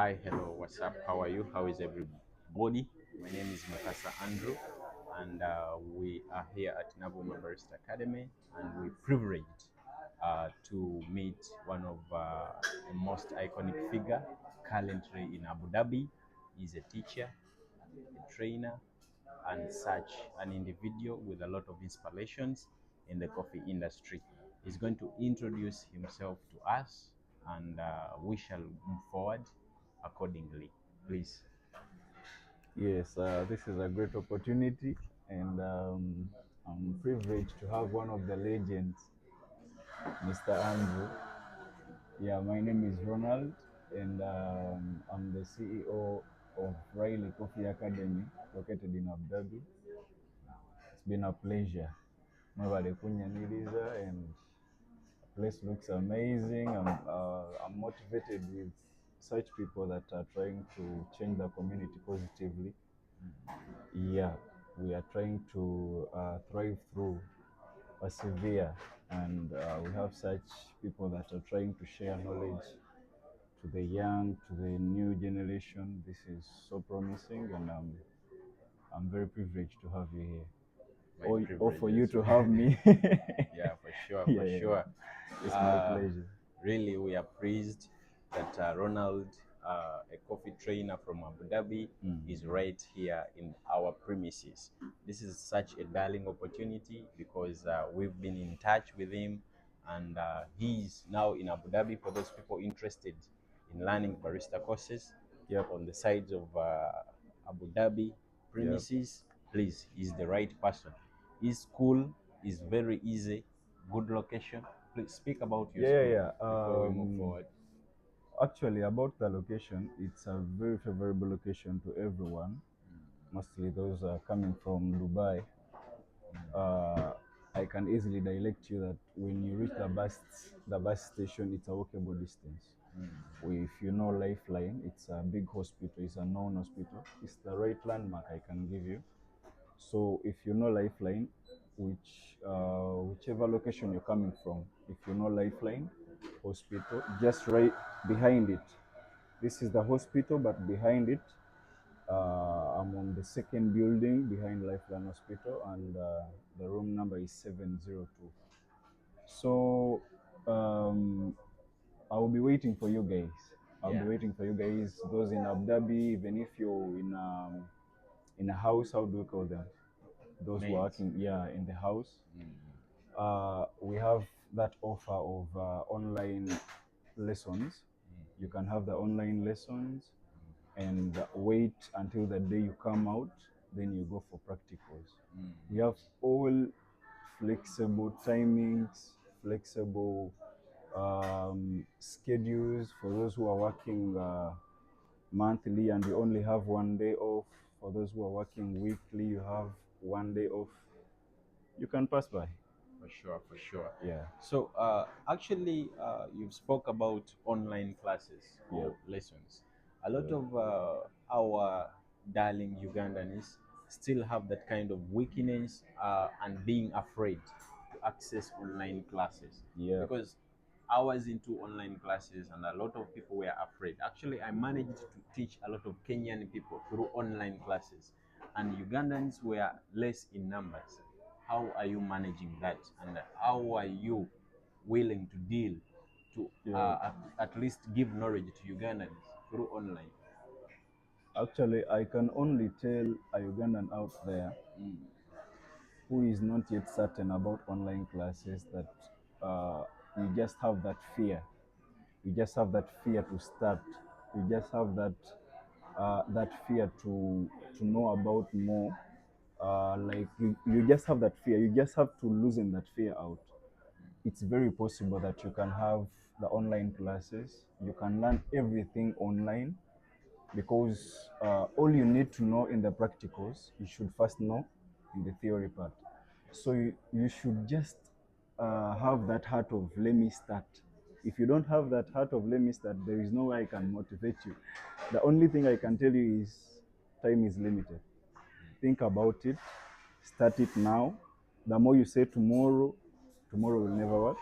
Hi, hello, what's up? How are you? How is everybody? My name is Mukasa Andrew, and we are here at Nabuma Barista Academy, and we're privileged to meet one of the most iconic figure currently in Abu Dhabi. He's a teacher, a trainer, and such an individual with a lot of inspirations in the coffee industry. He's going to introduce himself to us, and we shall move forward accordingly. Please. Yes, this is a great opportunity, and I'm privileged to have one of the legends, Mr. Andrew. Yeah, my name is Ronald, and I'm the CEO of Riley Coffee Academy, located in Abu Dhabi. It's been a pleasure. Mwebale kunyaniriza, and the place looks amazing. I'm motivated with such people that are trying to change the community positively. Yeah, we are trying to thrive through, persevere, and we have such people that are trying to share knowledge to the young, to the new generation. This is so promising, and I'm very privileged to have you here, My or for privilege you as to well. have me. Yeah, for sure, Yeah, for yeah, sure. it's my Uh, pleasure. Really, we are pleased that Ronald, a coffee trainer from Abu Dhabi, is right here in our premises. This is such a darling opportunity because we've been in touch with him, and he's now in Abu Dhabi. For those people interested in learning barista courses Yep, on the sides of Abu Dhabi yep. premises, please, he's the right person. His school is very easy, good location. Please speak about your Yeah, yeah, school yeah. before we move forward. Actually, about the location, it's a very favorable location to everyone, mostly those coming from Dubai. uh, I can easily direct you that when you reach the bus station, it's a walkable distance. If you know Lifeline, it's a big hospital, it's a known hospital. It's the right landmark I can give you. So if you know Lifeline, whichever location you're coming from, if you know Lifeline Hospital, just right behind it. This is the hospital, but behind it, I'm on the second building behind Lifeline Hospital, and the room number is 702. So I'll be waiting for you guys. I'll be Yeah, waiting for you guys. Those in Abu Dhabi, even if you're in a house, how do we call them? Those mates. working, yeah, in the house. Mm. We have that offer of online lessons. You can have the online lessons and wait until the day you come out, then you go for practicals. We have all flexible timings, flexible schedules for those who are working monthly and you only have one day off. For those who are working weekly, you have one day off. You can pass by. For sure, for sure. Yeah. So actually, you've spoke about online classes Yeah. or lessons. A lot Yeah. of our darling Ugandans still have that kind of weakness and being afraid to access online classes Yeah. because I was into online classes and a lot of people were afraid. Actually, I managed to teach a lot of Kenyan people through online classes, and Ugandans were less in numbers. How are you managing that, and how are you willing to deal to Yeah. at least give knowledge to Ugandans through online? Actually, I can only tell a Ugandan out there who is not yet certain about online classes that you just have that fear. You just have that fear to start. You just have that fear to know about more. Like you just have that fear. You just have to loosen that fear out. It's very possible that you can have the online classes. You can learn everything online because all you need to know in the practicals, you should first know in the theory part. So you should just have that heart of let me start. If you don't have that heart of let me start, there is no way I can motivate you. The only thing I can tell you is time is limited. Think about it, start it now. The more you say tomorrow, tomorrow will never what?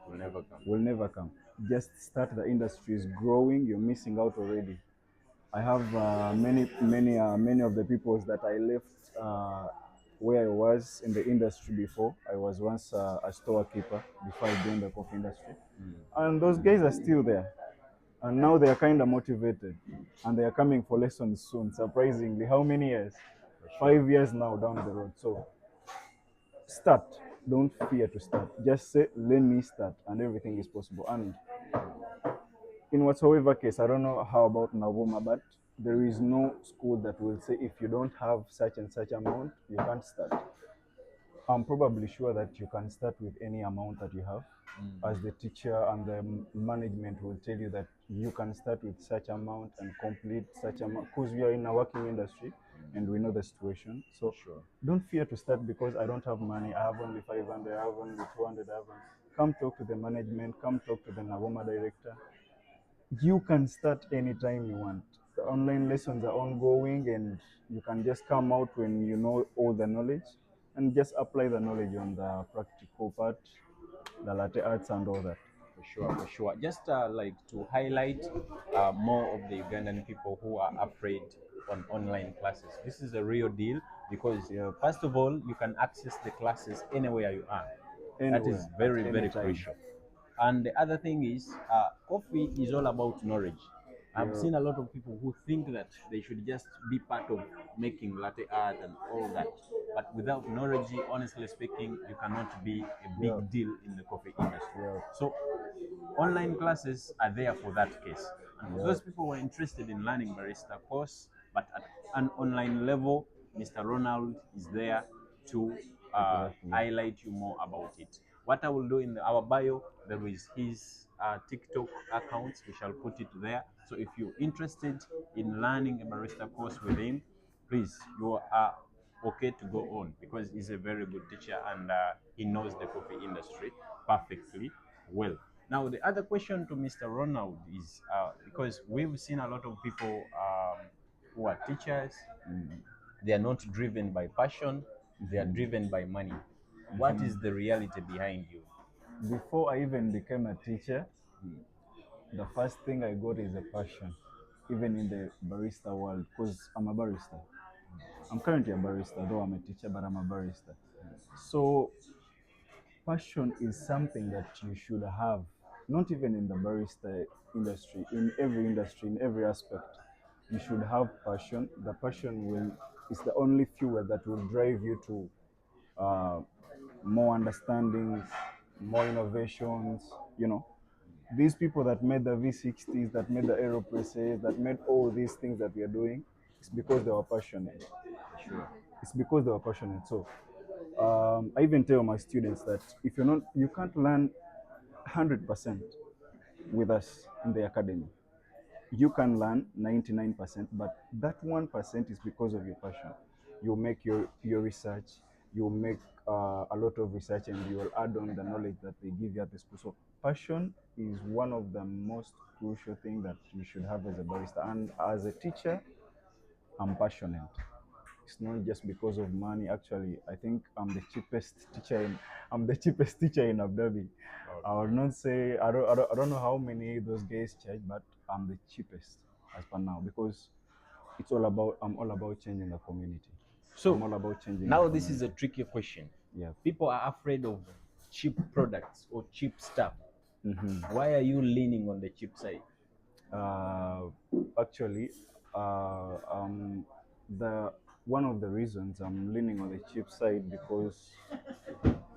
Will never come. Will never come. Just start. The industry is growing. You're missing out already. I have many of the peoples that I left where I was in the industry before. I was once a storekeeper before I joined the coffee industry, and those guys are still there. And now they are kind of motivated, and they are coming for lessons soon. Surprisingly, how many years? For sure. 5 years now down the road. So start. Don't fear to start. Just say, "Let me start," and everything is possible. And in whatsoever case, I don't know how about Navuma, but there is no school that will say if you don't have such and such amount, you can't start. I'm probably sure that you can start with any amount that you have. As the teacher and the management will tell you that you can start with such amount and complete such amount because we are in a working industry and we know the situation. For So sure. don't fear to start because I don't have money. I have only 500, I have only 200, I have only. Come talk to the management, come talk to the Navoma director. You can start anytime you want. The online lessons are ongoing, and you can just come out when you know all the knowledge and just apply the knowledge on the practical part, the latte arts, and all that. For sure, for sure. Just like to highlight more of the Ugandan people who are afraid on online classes. This is a real deal because, Yeah, first of all, you can access the classes anywhere you are. That is anywhere, at very, any very time. crucial. And the other thing is, coffee is all about knowledge. I've Yeah, seen a lot of people who think that they should just be part of making latte art and all that. But without knowledge, honestly speaking, you cannot be a yeah, big deal in the coffee industry. yeah, So online classes are there for that case. And for yeah, those people who are interested in learning barista course, but at an online level, Mr. Ronald is there to exactly. highlight you more about it. What I will do in our bio, there is his TikTok account. We shall put it there. So if you're interested in learning a barista course with him, please, you are okay to go on because he's a very good teacher and he knows the coffee industry perfectly well. Now, the other question to Mr. Ronald is because we've seen a lot of people who are teachers, they are not driven by passion, they are driven by money. What is the reality behind you? Before I even became a teacher, the first thing I got is a passion, even in the barista world, because I'm a barista. I'm currently a barista, though I'm a teacher, but I'm a barista. So passion is something that you should have, not even in the barista industry, in every aspect. You should have passion. The passion will is the only fuel that will drive you to uh, more understandings, more innovations. You know, these people that made the V60s, that made the Aeropresses, that made all these things that we are doing, it's because they were passionate. Sure. It's because they were passionate. So I even tell my students that if you're not, you can't learn 100% with us in the academy. You can learn 99%, but that 1% is because of your passion. You make your research, you make a lot of research, and you will add on the knowledge that they give you at the school. So passion is one of the most crucial things that you should have as a barista. And as a teacher, I'm passionate. It's not just because of money. Actually, I think I'm the cheapest teacher in Abu Dhabi. I Okay. will not say I don't know how many those guys charge, but I'm the cheapest as per now because I'm all about changing the community. I'm So all about changing the now this is a community. tricky question. Yeah. People are afraid of cheap products or cheap stuff. hmm Why are you leaning on the cheap side? Uh, actually, the one of the reasons I'm leaning on the cheap side because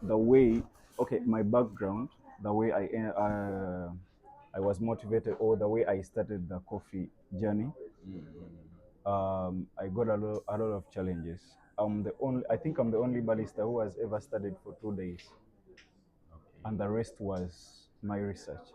the way, okay, my background, the way I was motivated, or the way I started the coffee journey, I got a lot of challenges. I think I'm the only barista who has ever studied for 2 days, and the rest was my research.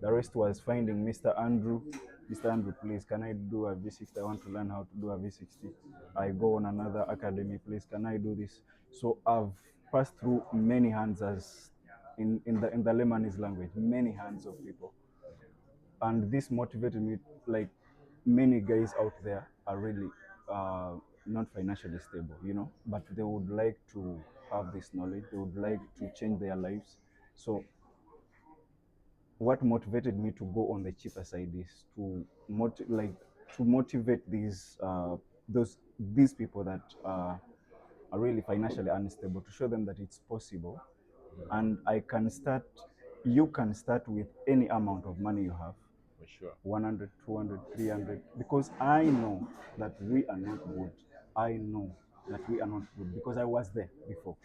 The rest was finding Mr. Andrew. Mr. Andrew, please, can I do a V60? I want to learn how to do a V60. I go on another academy, please, can I do this? So I've passed through many hands, as in the Lebanese language, many hands of people. And this motivated me, like many guys out there are really not financially stable, but they would like to have this knowledge, they would like to change their lives. So what motivated me to go on the cheaper side is to like to motivate these people that are really financially unstable, to show them that it's possible. And you can start with any amount of money you have, For sure. 100, 200, 300, because I know that we are not good. I know that we are not good because I was there before.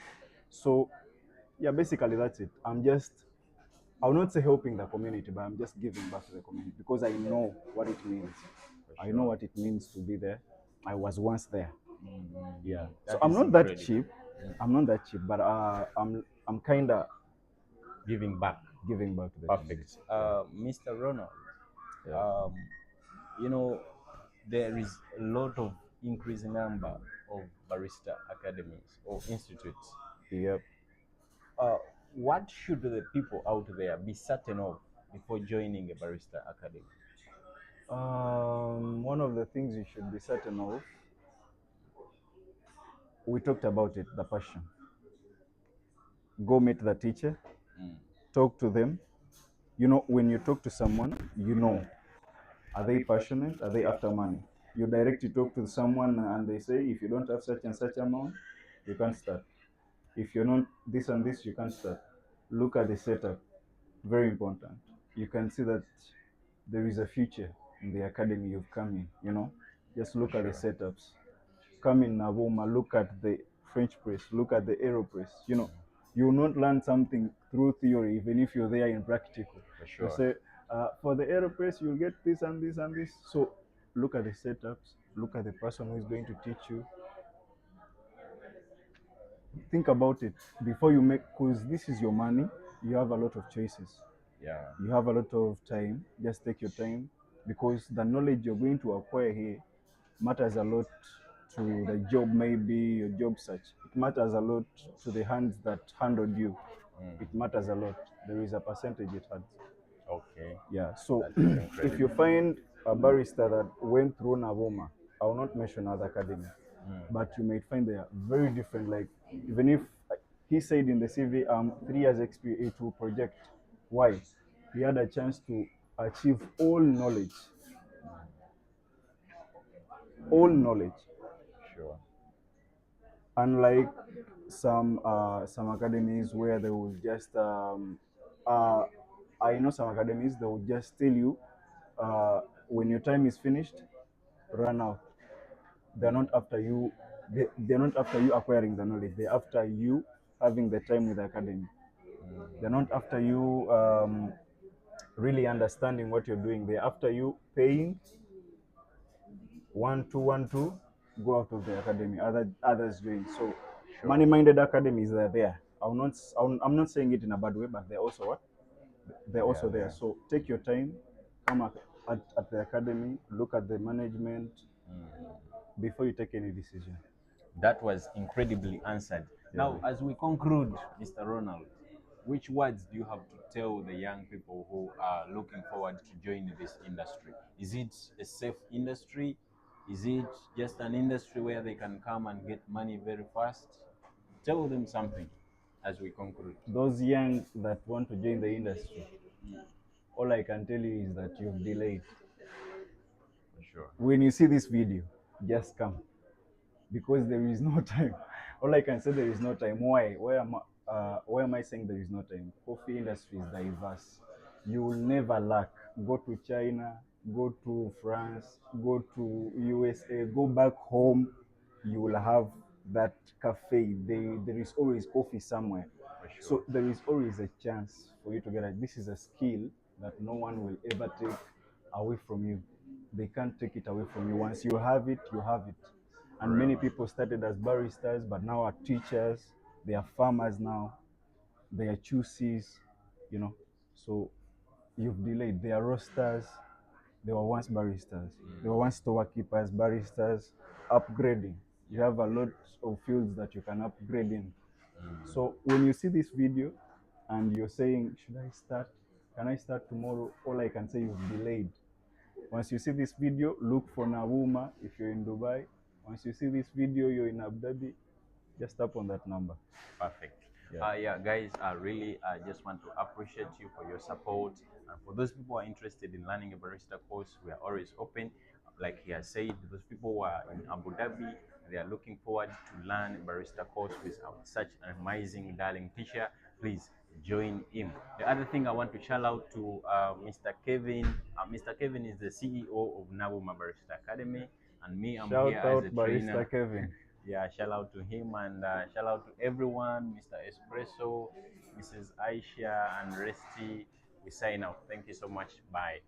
So yeah, basically that's it. I will not say helping the community, but I'm just giving back to the community because I know what it means. For I know sure. what it means to be there. I was once there. Yeah. So That I'm is not that incredible. cheap. I'm not that cheap, but I'm kind of Giving back. giving back to the community. Perfect. Mr. Ronald, Yeah. um, you know, there is a lot of increasing number of barista academies or institutes. Yep. Uh, what should the people out there be certain of before joining a barista academy? One of the things you should be certain of, we talked about it, the passion. Go meet the teacher, Mm. talk to them. You know, when you talk to someone, you know, are they passionate? Are they after money? You directly talk to someone and they say, if you don't have such and such amount, you can't start. If you're not this and this, you can't start. Look at the setup. Very important. You can see that there is a future in the academy you've come in, you know. Just look at the Sure. setups. Come in Navoma, look at the French press, look at the AeroPress. You know, you will not learn something through theory, even if you're there in practical. For They sure. say, for the AeroPress, you'll get this and this and this. So look at the setups, look at the person who is going to teach you. Think about it before you make, because this is your money, you have a lot of choices. Yeah. You have a lot of time. Just take your time because the knowledge you're going to acquire here matters a lot to the job, maybe your job search. It matters a lot to the hands that handled you. It matters a lot. There is a percentage it has. Okay. Yeah. So That is if you incredible. find a barista that went through Navoma, I will not mention other academy, but you might find they are very different. Like even if he said in the CV, 3 years experience, it will project. Why? He had a chance to achieve all knowledge. Sure. Unlike some academies where they will just uh, I know some academies they will just tell you when your time is finished, run out. They're not after you. They're not after you acquiring the knowledge. They're after you having the time with the academy. They're not after you really understanding what you're doing. They're after you paying 1 2 1 2, go out of the academy. Others doing so. Sure. Money-minded academies are there. I'm not saying it in a bad way, but they're also what? They're They are also there. there. So take your time, come at the academy, look at the management before you take any decision. That was incredibly answered. Yeah. Now, as we conclude, Mr. Ronald, which words do you have to tell the young people who are looking forward to join this industry? Is it a safe industry? Is it just an industry where they can come and get money very fast? Tell them something as we conclude. Those young that want to join the industry, all I can tell you is that you've delayed. For sure. When you see this video, just come because there is no time. All I can say, there is no time. Why? Why am I saying there is no time? Coffee industry is diverse. You will never lack. Go to China, go to France, go to USA, go back home. You will have that cafe. There is always coffee somewhere. For sure. So there is always a chance for you to get it. This is a skill that no one will ever take away from you. They can't take it away from you. Once you have it, you have it. And many Forever. people started as baristas, but now are teachers. They are farmers now. They are choosies, you know. So you've delayed. They are roasters. They were once baristas. They were once storekeepers, baristas, upgrading. You have a lot of fields that you can upgrade in. So when you see this video and you're saying, should I start? Can I start tomorrow? All I can say is delayed. Once you see this video, look for Nawuma if you're in Dubai. Once you see this video, you're in Abu Dhabi, just tap on that number. Perfect. Yeah. Yeah, guys, I really just want to appreciate you for your support. And for those people who are interested in learning a barista course, we are always open. like he has said, those people who are in Abu Dhabi, they are looking forward to learn barista course with such an amazing, darling teacher. Please join him. The other thing I want to shout out to Mr. Kevin. Mr. Kevin is the CEO of Nabuma Barista Academy, and me, I'm here Shout as a out Barista trainer. Kevin. Yeah, shout out to him and shout out to everyone, Mr. Espresso, Mrs. Aisha, and Resty. We sign out. Thank you so much. Bye.